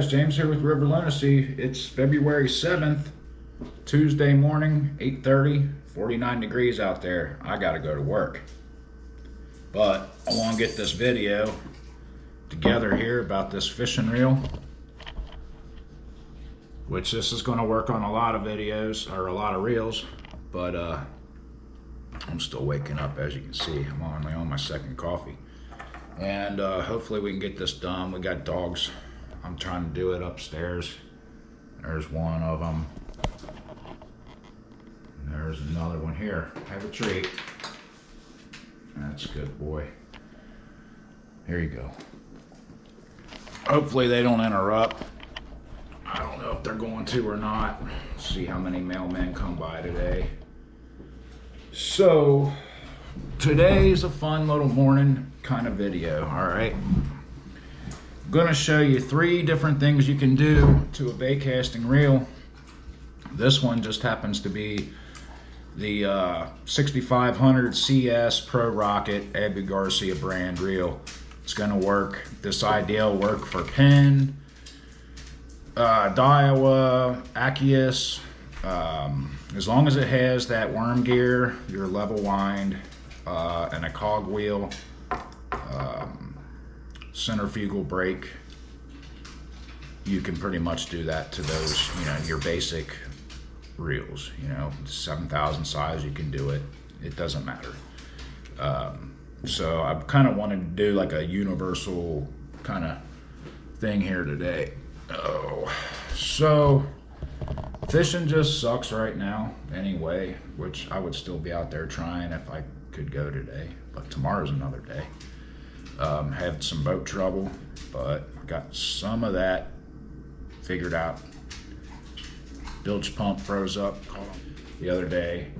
guys, James here with River Lunacy. It's February 7th, Tuesday morning, 8:30, 49 degrees out there. I gotta go to work. But I wanna get this video together here about this fishing reel, which this is gonna work on a lot of videos, or a lot of reels, but I'm still waking up, as you can see. I'm only on my second coffee. And hopefully we can get this done. We got dogs. I'm trying to do it upstairs. There's one of them. And there's another one here. Have a treat. That's a good boy. Here you go. Hopefully they don't interrupt. I don't know if they're going to or not. Let's see how many mailmen come by today. So today's a fun little morning kind of video, all right? I'm gonna show you 3 different things you can do to a bait casting reel. This one just happens to be the 6500 CS Pro Rocket Abu Garcia brand reel. It's gonna work. This idea will work for Penn, Daiwa, Akias, as long as it has that worm gear, your level wind, and a cog wheel, centrifugal brake. You can pretty much do that to those, your basic reels. 7,000 size, you can do it. It doesn't matter. So I kind of wanted to do like a universal kind of thing here today. So fishing just sucks right now anyway, which I would still be out there trying if I could go today, but tomorrow's another day. Had some boat trouble, but got some of that figured out. Bilge pump froze up the other day.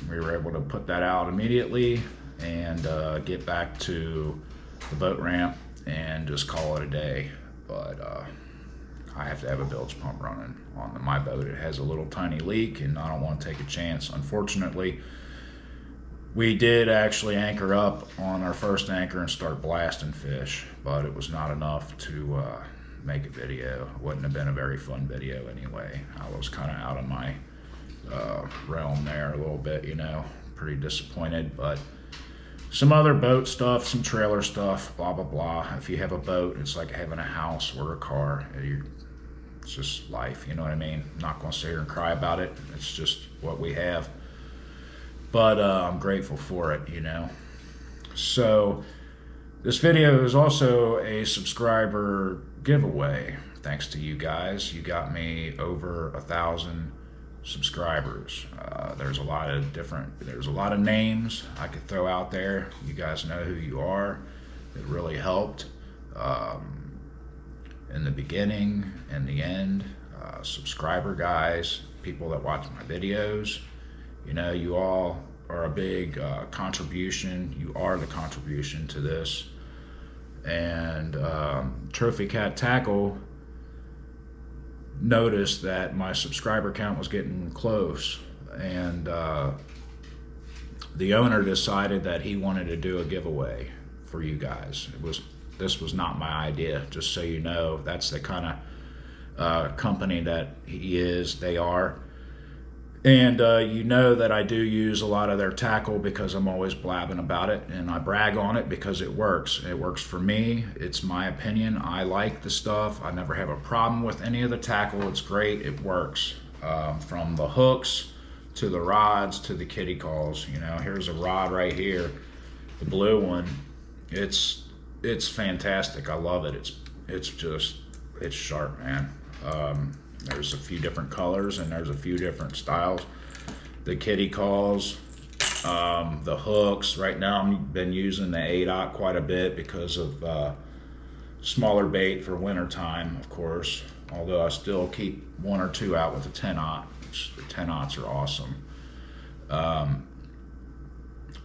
We were able to put that out immediately and get back to the boat ramp and just call it a day. But I have to have a bilge pump running on my boat. It has a little tiny leak and I don't want to take a chance. Unfortunately, we did actually anchor up on our first anchor and start blasting fish, but it was not enough to make a video. It wouldn't have been a very fun video anyway. I was kind of out of my realm there a little bit, pretty disappointed. But some other boat stuff, some trailer stuff, blah, blah, blah. If you have a boat, it's like having a house or a car. It's just life, you know what I mean? I'm not gonna sit here and cry about it. It's just what we have. But I'm grateful for it, So this video is also a subscriber giveaway. Thanks to you guys. You got me over 1,000 subscribers. There's a lot of names I could throw out there. You guys know who you are. It really helped in the beginning and the end. Subscriber guys, people that watch my videos, you all are a big contribution. You are the contribution to this. And Trophy Cat Tackle noticed that my subscriber count was getting close, and the owner decided that he wanted to do a giveaway for you guys. This was not my idea, just so you know. That's the kind of company that they are. And you know that I do use a lot of their tackle because I'm always blabbing about it, and I brag on it because it works. It works for me. It's my opinion. I like the stuff. I never have a problem with any of the tackle. It's great. It works. From the hooks to the rods to the kitty calls. Here's a rod right here, the blue one. It's fantastic. I love it. It's sharp, man. There's a few different colors and there's a few different styles. The kitty calls, the hooks. Right now I've been using the 8-aught quite a bit because of smaller bait for winter time, of course. Although I still keep 1 or 2 out with the 10-aught. The 10-aughts are awesome.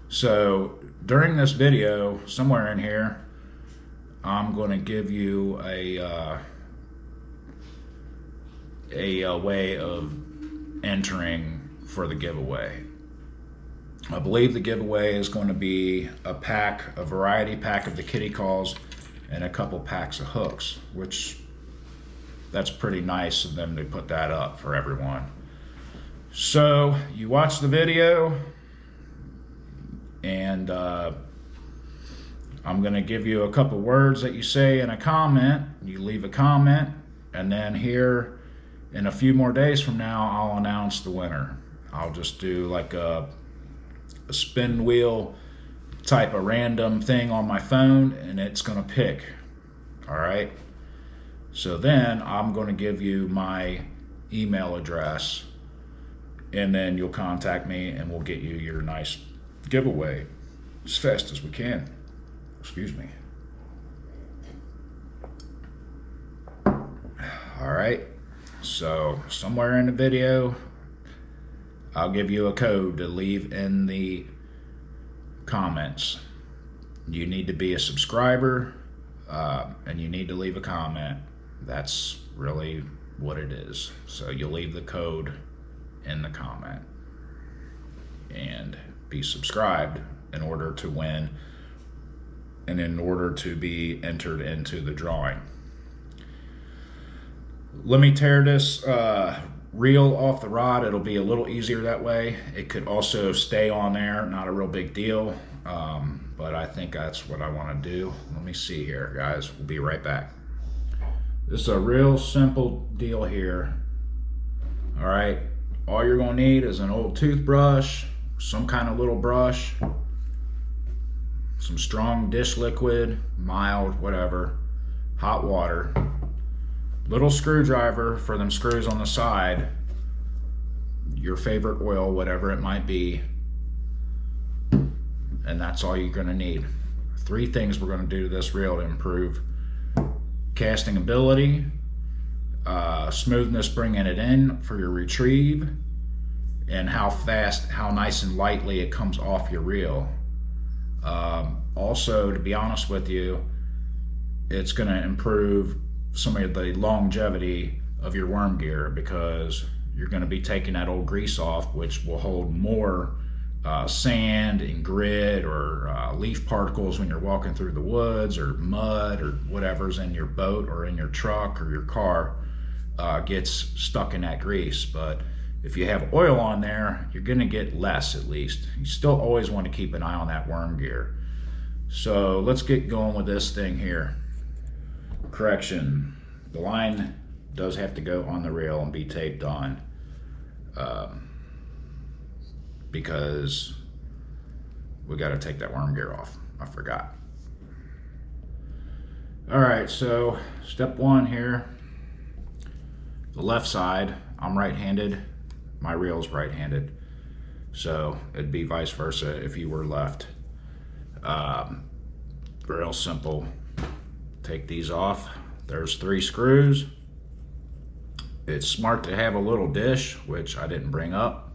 So during this video, somewhere in here, I'm going to give you a way of entering for the giveaway. I believe the giveaway is going to be a variety pack of the kitty calls and a couple packs of hooks, which that's pretty nice of them to put that up for everyone. So you watch the video, and I'm gonna give you a couple words that you say in a comment. You leave a comment, and then here in a few more days from now, I'll announce the winner. I'll just do like a spin wheel type of random thing on my phone, and it's gonna pick. All right, so then I'm gonna give you my email address, and then you'll contact me and we'll get you your nice giveaway as fast as we can. Excuse me. All right, so somewhere in the video I'll give you a code to leave in the comments. You need to be a subscriber, and you need to leave a comment. That's really what it is. So you'll leave the code in the comment and be subscribed in order to win and in order to be entered into the drawing. Let me tear this reel off the rod. It'll be a little easier that way. It could also stay on there, not a real big deal, but I think that's what I want to do. Let me see here, guys. We'll be right back. This is a real simple deal here. All right, all you're gonna need is an old toothbrush, some kind of little brush, some strong dish liquid, mild, whatever, hot water, little screwdriver for them screws on the side, your favorite oil, whatever it might be, and that's all you're gonna need. 3 things we're gonna do to this reel to improve casting ability, smoothness bringing it in for your retrieve, and how fast, how nice and lightly it comes off your reel. Also, to be honest with you, it's going to improve some of the longevity of your worm gear, because you're going to be taking that old grease off, which will hold more sand and grit or leaf particles when you're walking through the woods, or mud or whatever's in your boat or in your truck or your car gets stuck in that grease. But if you have oil on there, you're going to get less, at least. You still always want to keep an eye on that worm gear. So let's get going with this thing here. Correction, the line does have to go on the reel and be taped on, because we got to take that worm gear off. I forgot. All right, so step 1 here, the left side, I'm right-handed, my reel's right-handed, so it'd be vice versa if you were left. Real simple. Take these off. There's 3 screws. It's smart to have a little dish, which I didn't bring up,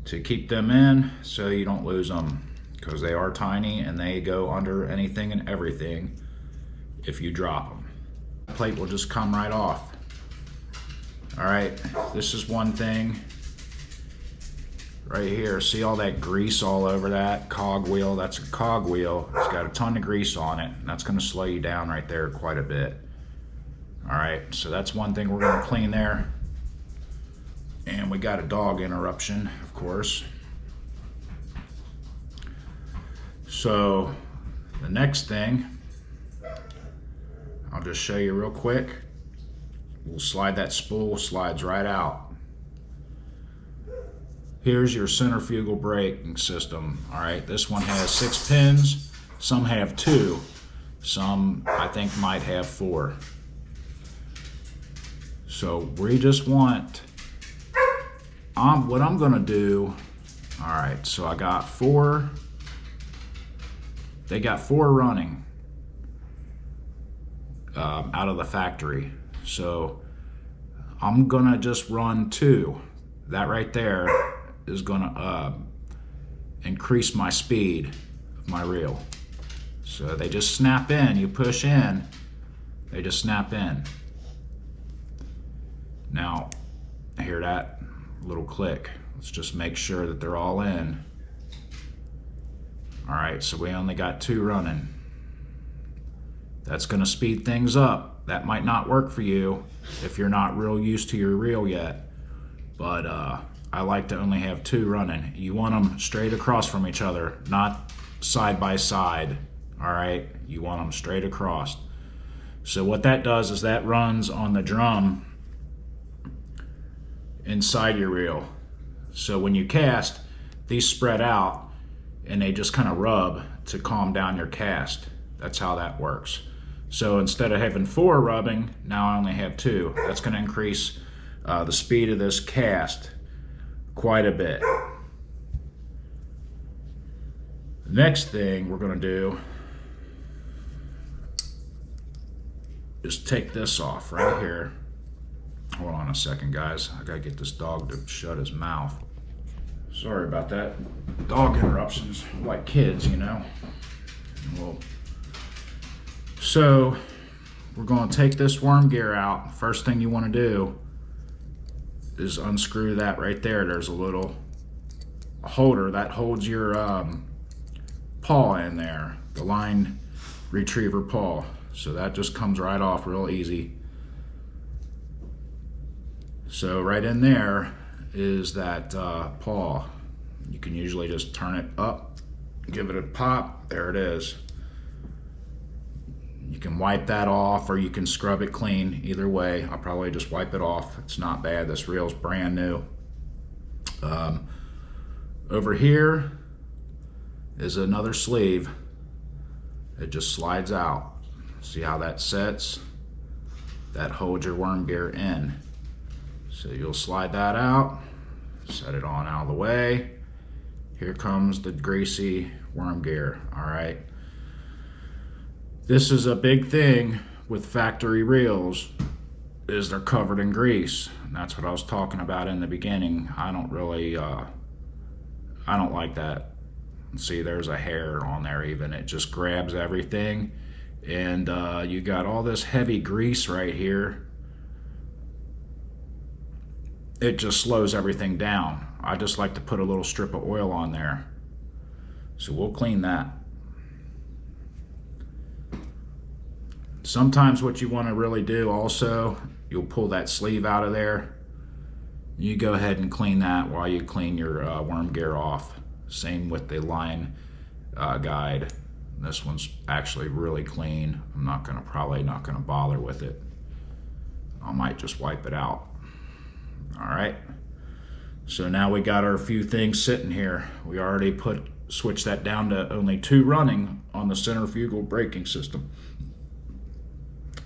to keep them in so you don't lose them, because they are tiny and they go under anything and everything if you drop them. The plate will just come right off. All right, this is one thing right here. See all that grease all over that cog wheel? That's a cog wheel. It's got a ton of grease on it, and that's going to slow you down right there quite a bit. All right, so that's one thing we're going to clean there. And we got a dog interruption, of course. So the next thing, I'll just show you real quick. We'll slide that spool, slides right out. Here's your centrifugal braking system. All right, this one has 6 pins. Some have 2. Some, I think, might have 4. So we just want, what I'm gonna do, all right, so I got 4, they got 4 running out of the factory. So I'm gonna just run 2. That right there is gonna increase my speed of my reel. So they just snap in, you push in, they just snap in. Now, I hear that little click. Let's just make sure that they're all in. All right, so we only got 2 running. That's going to speed things up. That might not work for you if you're not real used to your reel yet, but I like to only have 2 running. You want them straight across from each other, not side by side. All right, you want them straight across. So what that does is that runs on the drum inside your reel. So when you cast, these spread out and they just kind of rub to calm down your cast. That's how that works. So instead of having 4 rubbing, now I only have 2. That's going to increase the speed of this cast quite a bit. The next thing we're going to do is take this off right here. Hold on a second, guys. I gotta get this dog to shut his mouth. Sorry about that. Dog interruptions, like kids, you know. Well, so we're gonna take this worm gear out. First thing you want to do is unscrew that right there. There's a little holder that holds your paw in there, the line retriever paw. So that just comes right off real easy. So right in there is that paw. You can usually just turn it up, give it a pop, there it is. You can wipe that off or you can scrub it clean. Either way, I'll probably just wipe it off. It's not bad, this reel's brand new. Over here is another sleeve. It just slides out. See how that sets? That holds your worm gear in. So you'll slide that out, set it on out of the way. Here comes the greasy worm gear, all right? This is a big thing with factory reels, is they're covered in grease. And that's what I was talking about in the beginning. I don't really, I don't like that. See, there's a hair on there even. It just grabs everything. And you got all this heavy grease right here. It just slows everything down. I just like to put a little strip of oil on there. So we'll clean that. Sometimes what you want to really do also, you'll pull that sleeve out of there. You go ahead and clean that while you clean your worm gear off. Same with the line guide. This one's actually really clean. I'm probably not gonna bother with it. I might just wipe it out. All right. So now we got our few things sitting here. We already switched that down to only 2 running on the centrifugal braking system.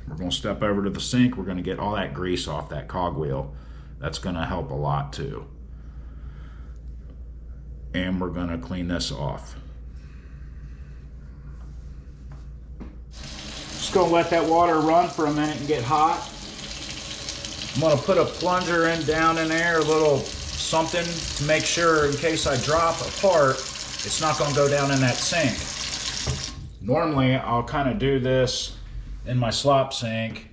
We're gonna step over to the sink. We're gonna get all that grease off that cogwheel. That's gonna help a lot too. And we're gonna clean this off. Just gonna let that water run for a minute and get hot. I'm gonna put a plunger down in there, a little something to make sure in case I drop a part, it's not gonna go down in that sink. Normally I'll kind of do this in my slop sink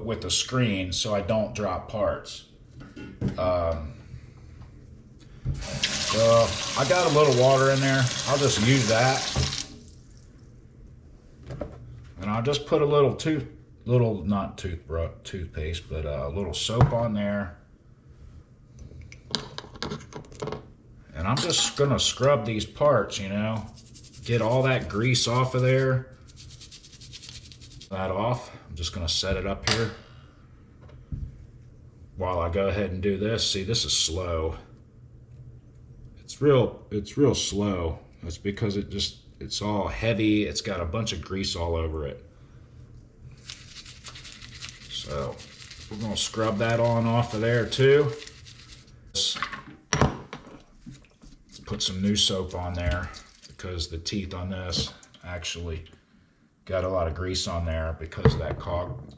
with a screen so I don't drop parts. So I got a little water in there. I'll just use that. And I'll just put a little not toothpaste, but a little soap on there. And I'm just gonna scrub these parts, you know, get all that grease off of there. That off. I'm just gonna set it up here while I go ahead and do this. See, this is slow. It's real slow. That's because it's all heavy. It's got a bunch of grease all over it. So we're gonna scrub that on off of there too. Put some new soap on there because the teeth on this actually got a lot of grease on there because that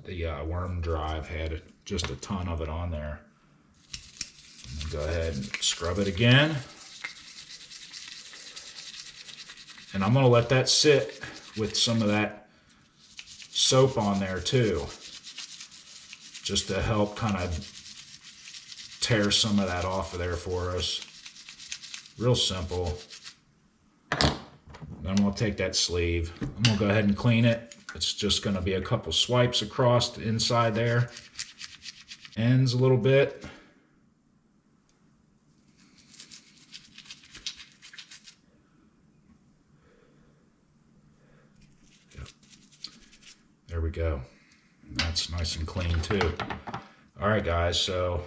the worm drive had just a ton of it on there. Go ahead and scrub it again. And I'm gonna let that sit with some of that soap on there too, just to help kind of tear some of that off of there for us. Real simple. Then we'll take that sleeve. I'm gonna go ahead and clean it. It's just gonna be a couple swipes across the inside there. Ends a little bit. Yep. There we go. That's nice and clean too. All right, guys, so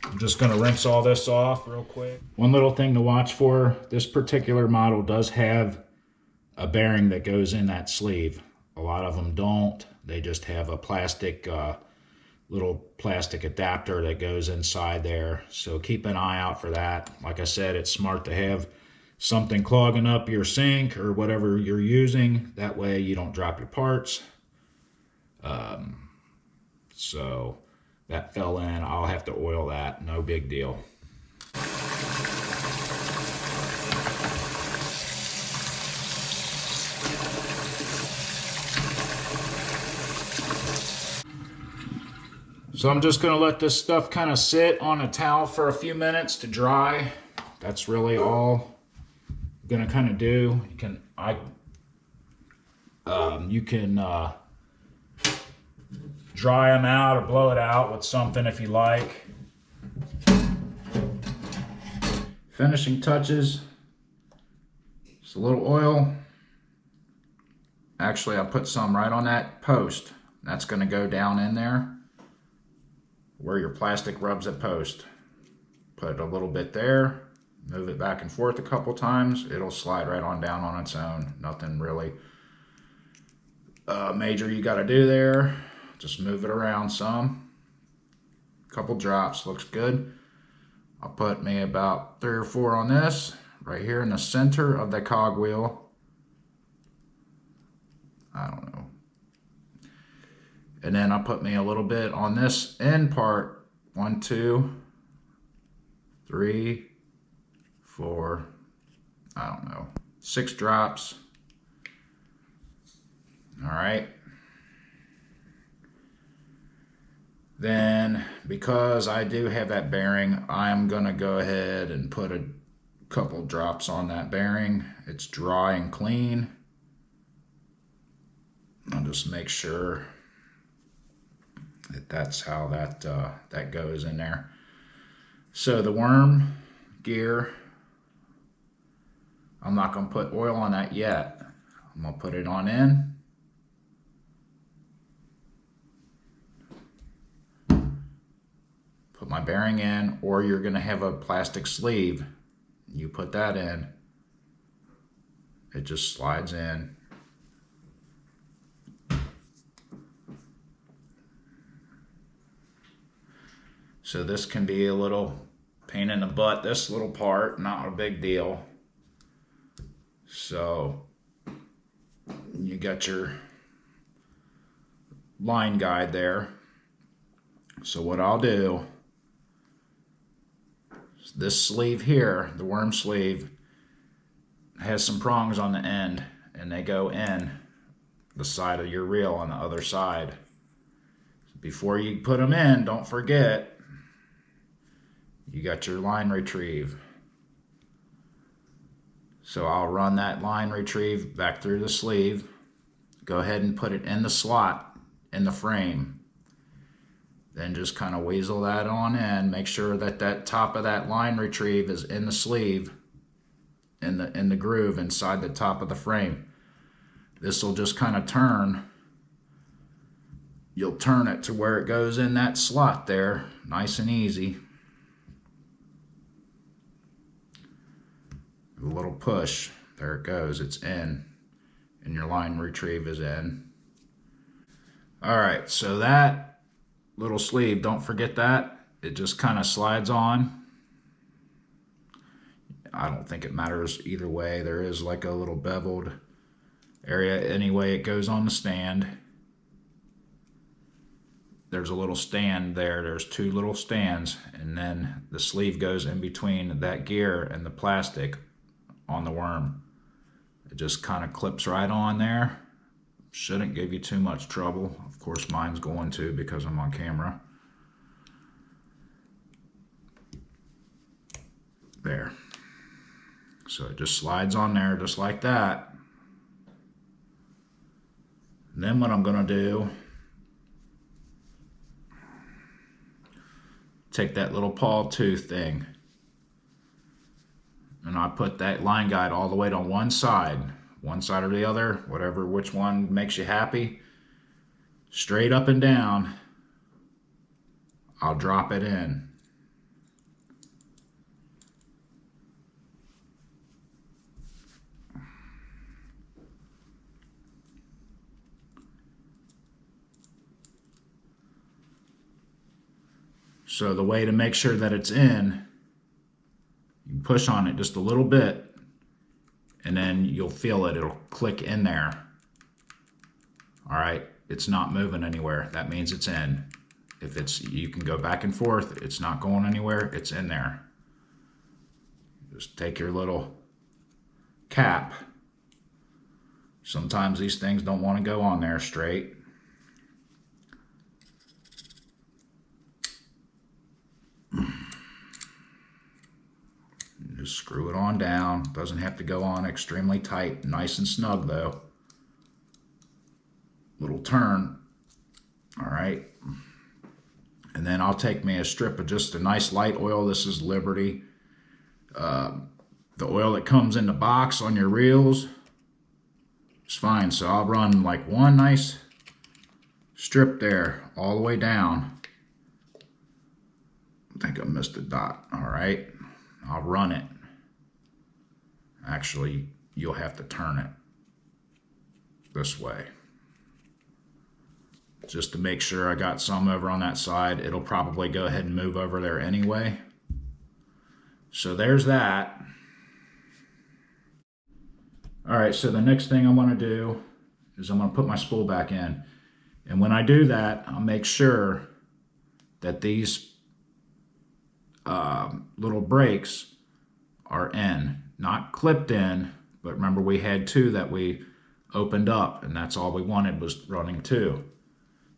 I'm just gonna rinse all this off real quick. One little thing to watch for, this particular model does have a bearing that goes in that sleeve. A lot of them don't. They just have a plastic, little plastic adapter that goes inside there. So keep an eye out for that. Like I said, it's smart to have something clogging up your sink or whatever you're using. That way you don't drop your parts. So that fell in. I'll have to oil that. No big deal. So I'm just going to let this stuff kind of sit on a towel for a few minutes to dry. That's really all I'm going to kind of do. You can dry them out or blow it out with something if you like. Finishing touches, just a little oil. Actually, I put some right on that post. That's going to go down in there where your plastic rubs that post. Put a little bit there, move it back and forth a couple times. It'll slide right on down on its own. Nothing really major you got to do there. Just move it around some. Couple drops, looks good. I'll put me about 3 or 4 on this, right here in the center of the cogwheel. I don't know. And then I'll put me a little bit on this end part. 1, 2, 3, 4, I don't know, 6 drops. All right. Then, because I do have that bearing, I'm gonna go ahead and put a couple drops on that bearing. It's dry and clean. I'll just make sure that that's how that goes in there. So the worm gear, I'm not gonna put oil on that yet. I'm gonna put it on in. Put my bearing in, or you're going to have a plastic sleeve. You put that in. It just slides in. So this can be a little pain in the butt. This little part, not a big deal. So you got your line guide there. So what I'll do, this sleeve here, the worm sleeve, has some prongs on the end, and they go in the side of your reel on the other side. Before you put them in, don't forget, you got your line retrieve. So I'll run that line retrieve back through the sleeve, go ahead and put it in the slot in the frame. Then just kind of weasel that on in. Make sure that that top of that line retrieve is in the sleeve, in the groove inside the top of the frame. This will just kind of turn. You'll turn it to where it goes in that slot there, nice and easy. A little push, there it goes, it's in, and your line retrieve is in. All right, so that little sleeve, don't forget that. It just kind of slides on. I don't think it matters either way. There is like a little beveled area. Anyway, it goes on the stand. There's a little stand there. There's 2 little stands, and then the sleeve goes in between that gear and the plastic on the worm. It just kind of clips right on there. Shouldn't give you too much trouble. Of course, mine's going to because I'm on camera. There. So it just slides on there just like that. And then what I'm going to do, take that little paw tooth thing, and I put that line guide all the way to one side or the other, whatever, which one makes you happy. Straight up and down, I'll drop it in. So the way to make sure that it's in, you push on it just a little bit, and then you'll feel it. It'll click in there. All right, it's not moving anywhere. That means it's in. If it's, you can go back and forth. It's not going anywhere. It's in there. Just take your little cap. Sometimes these things don't want to go on there straight. Just screw it on down. Doesn't have to go on extremely tight. Nice and snug though. Little turn. All right. And then I'll take me a strip of just a nice light oil. This is Liberty. The oil that comes in the box on your reels is fine. So I'll run like one nice strip there all the way down. I think I missed a dot. All right. I'll run it. Actually, you'll have to turn it this way. Just to make sure I got some over on that side. It'll probably go ahead and move over there anyway. So there's that. All right, so the next thing I want to do is I'm going to put my spool back in. And when I do that, I'll make sure that these little brakes are in, not clipped in, but remember we had two that we opened up, and that's all we wanted was running two.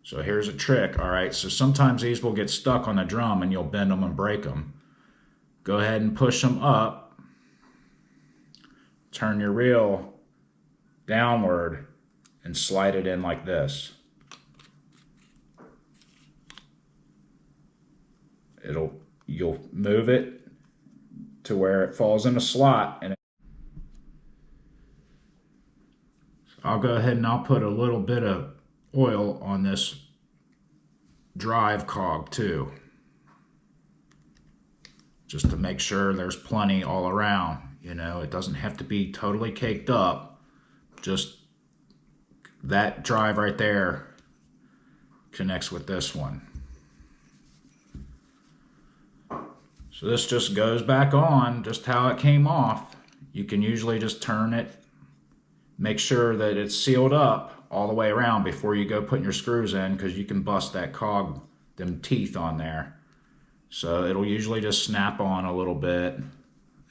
So here's a trick. All right, so sometimes these will get stuck on the drum and you'll bend them and break them. Go ahead and push them up, turn your reel downward, and slide it in like this. You'll move it to where it falls in a slot, and I'll go ahead and I'll put a little bit of oil on this drive cog too, just to make sure there's plenty all around. You know, it doesn't have to be totally caked up. Just that drive right there connects with this one. So this just goes back on just how it came off. You can usually just turn it, make sure that it's sealed up all the way around before you go putting your screws in, because you can bust that cog, them teeth on there. So it'll usually just snap on a little bit.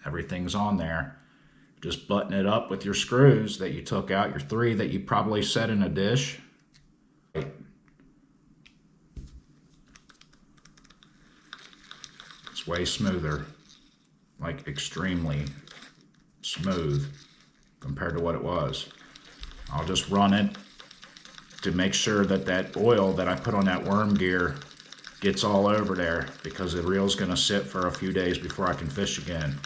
Everything's on there. Just button it up with your screws that you took out, your 3 that you probably set in a dish. It's way smoother, like extremely smooth compared to what it was. I'll just run it to make sure that that oil that I put on that worm gear gets all over there, because the reel's gonna sit for a few days before I can fish again.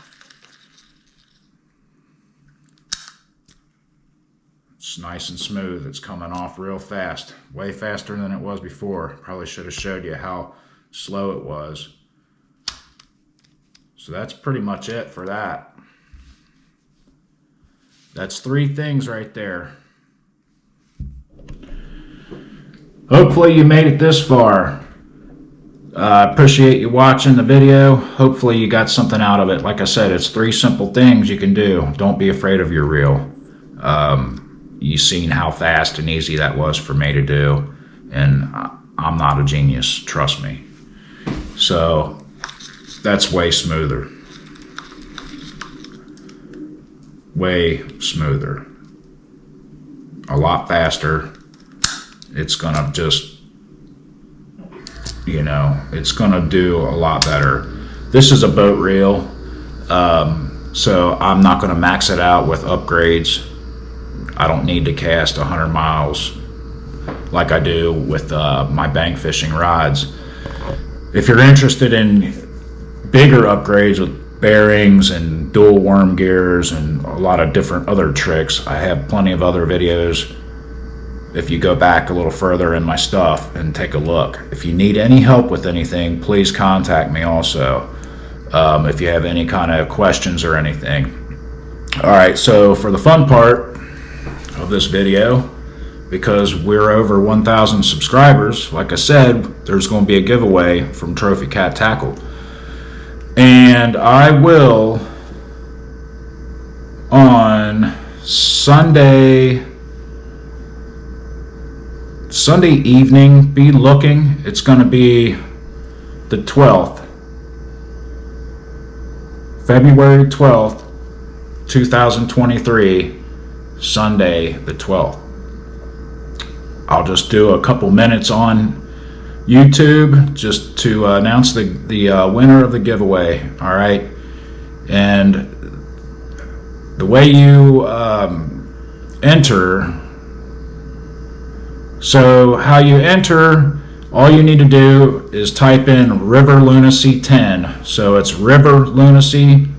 It's nice and smooth. It's coming off real fast, way faster than it was before. Probably should have showed you how slow it was. So that's pretty much it for that. That's 3 things right there. Hopefully you made it this far. I appreciate you watching the video. Hopefully you got something out of it. Like I said, it's 3 simple things you can do. Don't be afraid of your reel. You've seen how fast and easy that was for me to do. And I'm not a genius, trust me. So that's way smoother. Way smoother. A lot faster. It's gonna just, you know, it's gonna do a lot better. This is a boat reel. So I'm not going to max it out with upgrades. I don't need to cast 100 miles like I do with my bank fishing rods. If you're interested in bigger upgrades with bearings and dual worm gears and a lot of different other tricks, I have plenty of other videos. If you go back a little further in my stuff and take a look. If you need any help with anything, please contact me also. If you have any kind of questions or anything. All right, so for the fun part of this video, because we're over 1,000 subscribers, like I said, there's going to be a giveaway from Trophy Cat Tackle. And I will, on Sunday evening, be looking. It's going to be the 12th, February 12th, 2023, Sunday the 12th. I'll just do a couple minutes on YouTube just to announce the winner of the giveaway. All right, and the way you enter, so how you enter, all you need to do is type in RiverLunacy10. So it's RiverLunacy10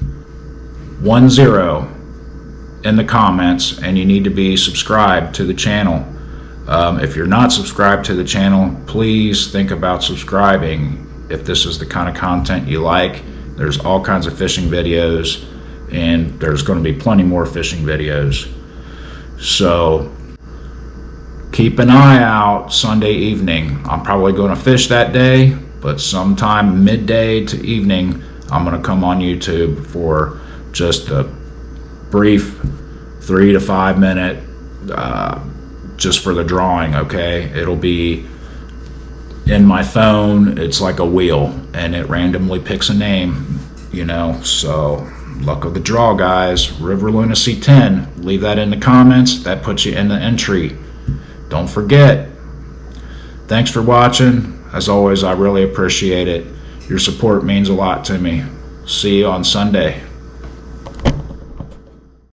in the comments, and you need to be subscribed to the channel. If you're not subscribed to the channel, please think about subscribing if this is the kind of content you like. There's all kinds of fishing videos, and there's going to be plenty more fishing videos. So keep an eye out Sunday evening. I'm probably going to fish that day, but sometime midday to evening, I'm going to come on YouTube for just a brief 3 to 5 minute just for the drawing. Okay, it'll be in my phone. It's like a wheel, and it randomly picks a name, you know. So luck of the draw, guys. RiverLunacy10, leave that in the comments. That puts you in the entry. Don't forget. Thanks for watching. As always, I really appreciate it. Your support means a lot to me. See you on Sunday.